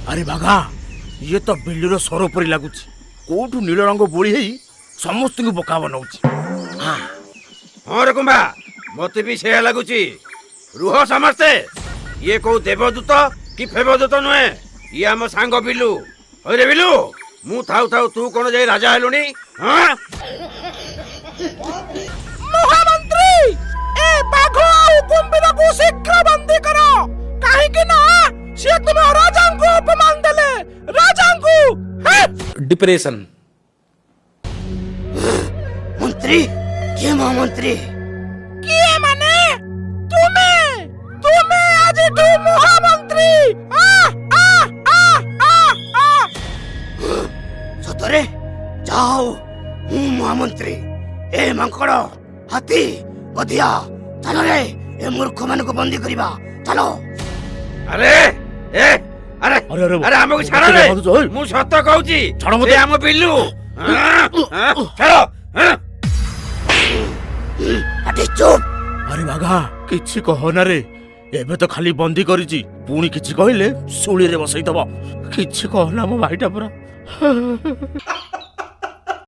अरे बाघा ये तो बिल्लीर सर परी लगुच कोठू नील रंग बोली है समस्त को बोका बनाऊची। हाँ रे कुंभा मत भी से लगुच रुह समस्ते ये को देवदूत कि फेवदूत नुहे ये आम सांग बिलु अरे बिलु मु थाउ थाउ तू कौन जाई राजा हेलुनी। हाँ महामंत्री ए बाघ कुंभीर को शीघ्र बंदी करो काहे कि ना से तुम राजा को अपमान देले राजा को डिप्रेशन मंत्री के महामंत्री किए माने तुम्हें तुम्हें आज तू महामंत्री सतरे जाओ हूँ महामंत्री ए मांकड़ हाथी गधिया चलो रे ए मूर्ख मान को बंदी करिबा चलो। अरे ए अरे अरे अरे अरे हमको छाड़ रे मु सत कहूची ए हम बिल्लू चलो अरे चुप। अरे बाघा किछि कह ना रे एबे तो खाली बंदी करिछि पुणी किछि कहले सुली रे बसई दबो किछि कहला मो भाईटा पूरा